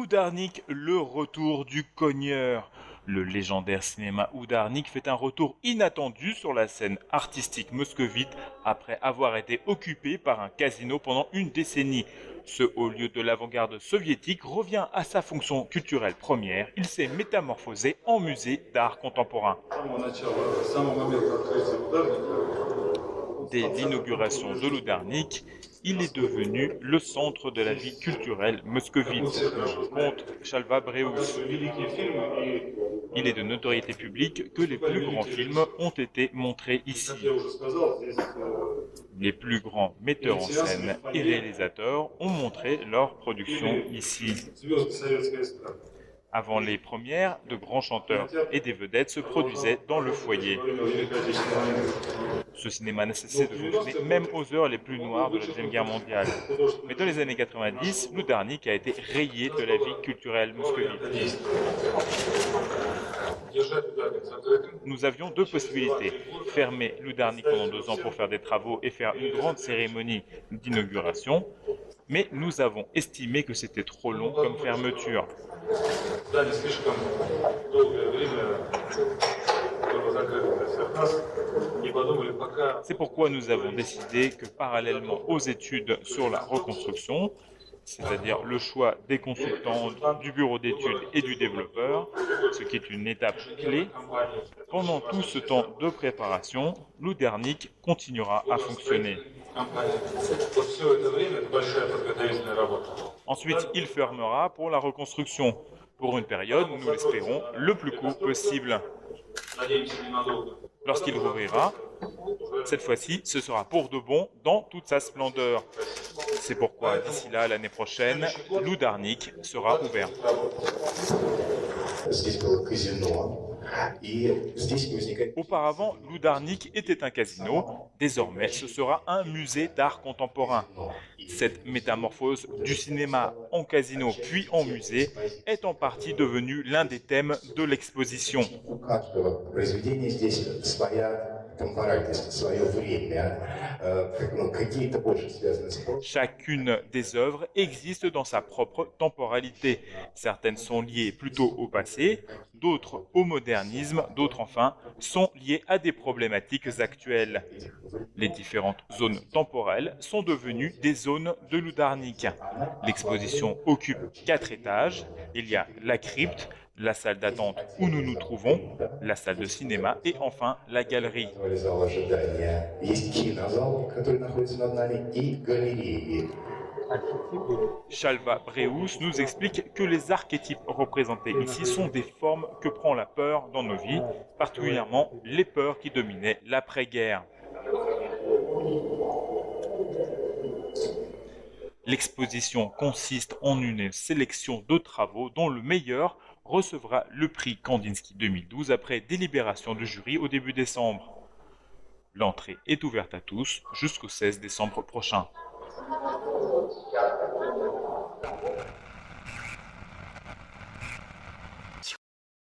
Oudarnik, le retour du cogneur. Le légendaire cinéma Oudarnik fait un retour inattendu sur la scène artistique moscovite après avoir été occupé par un casino pendant une décennie. Ce haut lieu de l'avant-garde soviétique revient à sa fonction culturelle première. Il s'est métamorphosé en musée d'art contemporain. Dès l'inauguration de l'Oudarnik, il est devenu le centre de la vie culturelle moscovite, nous raconte Shalva Breus. Il est de notoriété publique que les plus grands films ont été montrés ici. Les plus grands metteurs en scène et réalisateurs ont montré leurs productions ici. Avant les premières, de grands chanteurs et des vedettes se produisaient dans le foyer. Ce cinéma n'a cessé de fonctionner même aux heures les plus noires de la Deuxième Guerre mondiale. Mais dans les années 90, l'Oudarnik a été rayé de la vie culturelle moscovite. Nous avions deux possibilités. Fermer l'Oudarnik pendant 2 ans pour faire des travaux et faire une grande cérémonie d'inauguration. Mais nous avons estimé que c'était trop long comme fermeture. C'est pourquoi nous avons décidé que parallèlement aux études sur la reconstruction, c'est-à-dire le choix des consultants, du bureau d'études et du développeur, ce qui est une étape clé, pendant tout ce temps de préparation, l'Oudarnik continuera à fonctionner. Ensuite, il fermera pour la reconstruction, pour une période, nous l'espérons, le plus court possible. Lorsqu'il rouvrira, cette fois-ci, ce sera pour de bon dans toute sa splendeur. C'est pourquoi, d'ici là, l'année prochaine, l'Oudarnik sera ouvert. Auparavant, l'Oudarnik était un casino. Désormais, ce sera un musée d'art contemporain. Cette métamorphose du cinéma en casino puis en musée est en partie devenue l'un des thèmes de l'exposition. Chacune des œuvres existe dans sa propre temporalité. Certaines sont liées plutôt au passé, d'autres au modernisme, d'autres enfin sont liées à des problématiques actuelles. Les différentes zones temporelles sont devenues des zones de l'Oudarnik. L'exposition occupe 4 étages. Il y a la crypte, la salle d'attente où nous nous trouvons, la salle de cinéma et enfin la galerie. Shalva Breus nous explique que les archétypes représentés ici sont des formes que prend la peur dans nos vies, particulièrement les peurs qui dominaient l'après-guerre. L'exposition consiste en une sélection de travaux dont le meilleur recevra le prix Kandinsky 2012 après délibération du jury au début décembre. L'entrée est ouverte à tous jusqu'au 16 décembre prochain.